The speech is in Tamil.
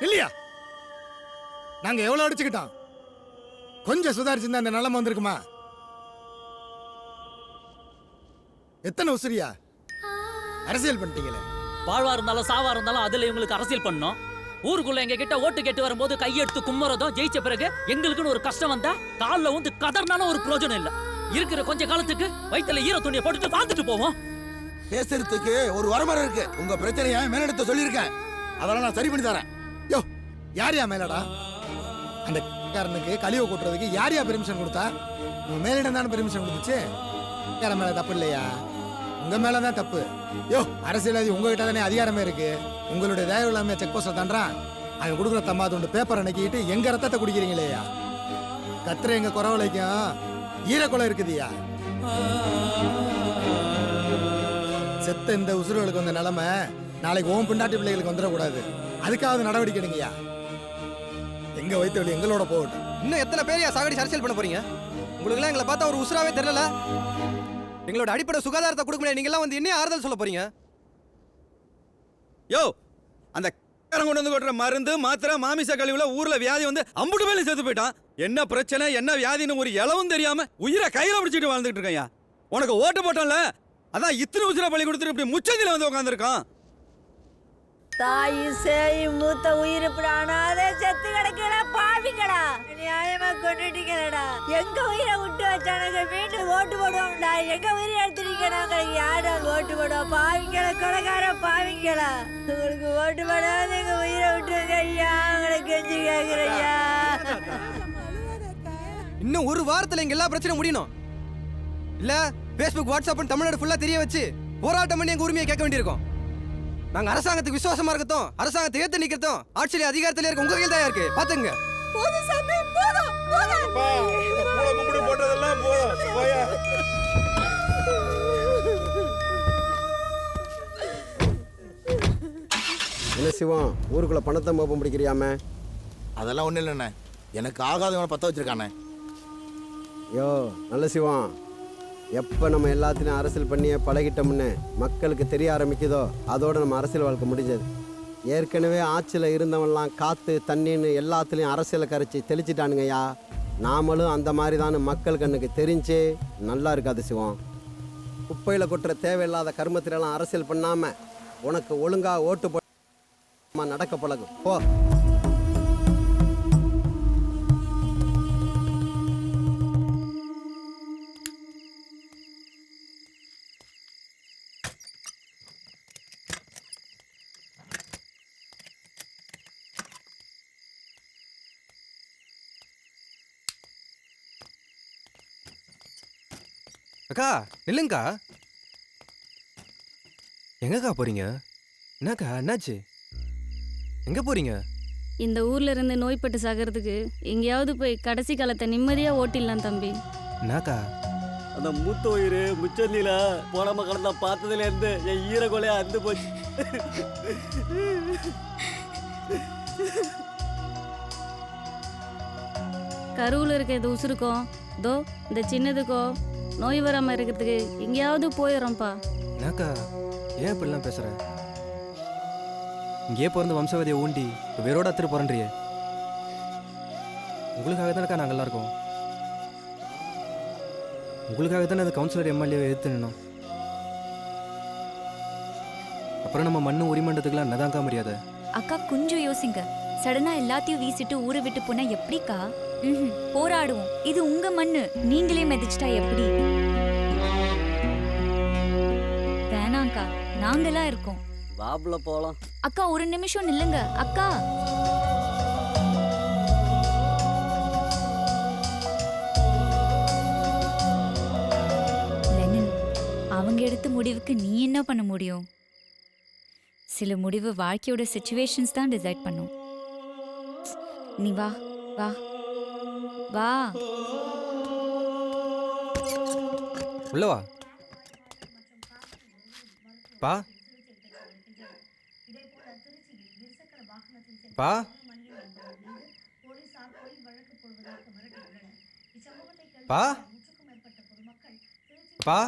இல்லையா? நாங்க எவ்வளவு அடிச்சுக்கிட்டோம், கொஞ்சம் சுதாரிச்சிருந்தா அந்த நிலைமை வந்திருக்குமா? எத்தனை உசிரியா அரசியல் பண்ணிட்டீங்களே. வாழ்வா இருந்தாலும் சாவா இருந்தாலும் அதுல இவங்களுக்கு அரசியல் பண்ணோம். ஊருக்குள்ள எங்க கிட்ட ஓட்டு கேட்டு வரும்போது கையெடுத்து கும்மறதும் ஜெயிச்ச பிறகு எங்களுக்குன்னு ஒரு கஷ்டம் வந்தா காலில் வந்து கதர்னாலும் ஒரு பிரயோஜனம் இல்ல. இருக்கிற கொஞ்ச காலத்துக்கு வயிற்றுல ஈர துணியை போட்டுட்டு பார்த்துட்டு போவோம். பேசுறதுக்கு ஒரு வரமுறை இருக்கு. உங்க பிரச்சனைய மேலிடத்தை சொல்லியிருக்கேன், அதெல்லாம் நான் சரி பண்ணி தரேன். யோ, யாரையா மேலடா? அந்த காரனுக்கு கழிவு கொட்டுறதுக்கு யாரையா பெர்மிஷன் கொடுத்தா? உங்க மேலிடம் தானே பெர்மிஷன் கொடுத்துச்சு. மேல தப்பு இல்லையா? உங்க மேலதான் தப்பு. யோ, அரசியல்வாதி உங்ககிட்ட தானே அதிகாரமே இருக்கு. உங்களுடைய தயவு இல்லாம செக் போஸ்ட தாண்டான். அவன் கொடுக்குற தம்மா துண்டு பேப்பரை நக்கிட்டு எங்க ரத்தத்தை குடிக்கிறீங்களேயா? கத்துற எங்க குறவலைக்கும் ஈரக்குலை இருக்குதுயா. செத்த இந்த உசுறுகளுக்கு வந்த நிலைமை நாளைக்கு ஓம் பிண்டாட்டி பிள்ளைகளுக்கு வந்துடக்கூடாது. அதுக்காவது நடவடிக்கை எடுங்கய்யா. எங்க வைத்த வழி எங்களோட போகட்டும். இன்னும் எத்தனை பேரையா சாகடிச்சு அரசியல் பண்ண போறீங்க? உங்களுக்குலாம் எங்களை பார்த்தா ஒரு உசுராவே தெரியல. எங்களோட அடிப்படை சுகாதாரத்தை கொடுக்க முடியாது. நீங்களாம் வந்து என்ன ஆறுதல் சொல்ல போறீங்க? யோ, அந்த கொண்டு வந்து கொட்டுற மருந்து மாத்திரை மாமிச கழிவுல ஊர்ல வியாதி வந்து அம்புட்டு மேலே செத்து போயிட்டான். என்ன பிரச்சனை என்ன வியாதின்னு ஒரு இளவும் தெரியாம உயிரை கையில பிடிச்சிட்டு வாழ்ந்துட்டு இருக்கேன். உனக்கு ஓட்டு போட்டோம்ல, அதான் இத்தனை உசுர பள்ளி கொடுத்துட்டு இப்படி முச்சந்தில வந்து உட்காந்துருக்கான். தாய் சேய் மூத்த உயிர் பிராணாத செத்து கிடக்கல பாவிக்கடா. நியாயமா கொண்டுட்டீங்களடா. எங்க உயிரை விட்டு வச்சானுங்க மீண்டும் ஓட்டு போடுவோம்டா. எங்க உயிரை எடுத்துட்டீங்க. நாங்க யாரா ஓட்டு போடுவோம்? பாவிக்கல கொலைக்கார பாவிக்கலா. உங்களுக்கு ஓட்டு போடாத எங்க உயிரை விட்டுருங்க ஐயா. உங்களுக்கு கெஞ்சி கேக்குறையா. இன்னும் ஒரு வாரத்துல எங்க எல்லா பிரச்சனையும் முடியணும். இல்ல பேஸ்புக் வாட்ஸ்அப் தமிழ்நாடு ஃபுல்லா தெரிய வச்சு போராட்டம் பண்ணி எங்க உரிமையை கேட்க வேண்டியிருக்கும். நாங்க அரசாங்கத்துக்கு விசுவாசமா இருக்கட்டும், அரசாங்கத்தை ஏத்து நிக்கிறதும் ஆட்சியில அதிகாரத்துல இருக்க உங்க கையில் தான் இருக்கு. பாத்துங்க. என்ன சிவம், ஊருக்குள்ள பணத்தை மோப்பம் பிடிக்கிறியாம? அதெல்லாம் ஒண்ணு இல்லைண்ணே, எனக்கு ஆகாதவனை பத்த வச்சிருக்கானே. யோ நல்ல சிவம், எப்போ நம்ம எல்லாத்திலையும் அரசியல் பண்ணியே பழகிட்டோம்னு மக்களுக்கு தெரிய ஆரம்பிக்குதோ அதோட நம்ம அரசியல் வாழ்க்கை முடிஞ்சது. ஏற்கனவே ஆட்சியில் இருந்தவன்லாம் காற்று தண்ணின்னு எல்லாத்துலேயும் அரசியலை கரைச்சி தெளிச்சிட்டானுங்கய்யா. நாமளும் அந்த மாதிரி தான் மக்கள் கண்ணுக்கு தெரிஞ்சே நல்லா இருக்காது சிவம். குப்பையில் கொட்டுற தேவையில்லாத கர்மத்திலலாம் அரசியல் பண்ணாமல் உனக்கு ஒழுங்காக ஓட்டு போட நடக்க பழகும். போ. அக்கா இல்லைங்கக்கா, எங்கக்கா போறீங்க? என்னக்கா என்னாச்சு? எங்க போறீங்க? இந்த ஊர்ல இருந்து நோய்பட்டு சாகிறதுக்கு எங்கேயாவது போய் கடைசி காலத்தை நிம்மதியா ஓட்டிடலாம் தம்பி. என்னக்கா? அந்த மூத்த உயிர் முச்சந்தில போனம கடந்த பார்த்ததுல இருந்து என் ஈர கொலையா அந்து போச்சு. கருவில் இருக்க இது உசுருக்கோ தோ இந்த சின்னதுக்கோ நோய் வராம இருக்கிறதுக்கு எங்கேயாவது போயிடுறோம்ப்பா. என்னக்கா ஏன் இப்படிலாம் பேசுற? இங்கேயே பிறந்த வம்சவதியை ஊண்டி வேரோட அத்துட்டு போறன்றியே. உங்களுக்காக தானக்கா நாங்கள்லாம் இருக்கோம். உங்களுக்காக தானே அந்த கவுன்சிலர் எம்எல்ஏவை எதிர்த்து நின்னோம். அப்புறம் நம்ம மண்ணு உரிமண்டத்துக்குலாம் என்னதான்க்கா மரியாதை? அக்கா கொஞ்சம் யோசிங்க. சடனா எல்லாத்தையும் வீசிட்டு ஊரை விட்டு போனா எப்படிக்கா? போராடுவோம். இது உங்க மண்ணு, நீங்களே மிதிச்சிட்டா எப்படி? வேணாங்க்கா, நாங்கெல்லாம் இருக்கோம். வாப்ல போலாம். அக்கா ஒரு நிமிஷம் நில்லுங்க. அக்கா லெனின், அவங்க எடுத்த முடிவுக்கு நீ என்ன பண்ண முடியும்? சில முடிவு வாழ்க்கையோட சிச்சுவேஷன்ஸ் தான் டிசைட் பண்ணும். நீ வா வா வா உள்ள வா. பா பா பா பா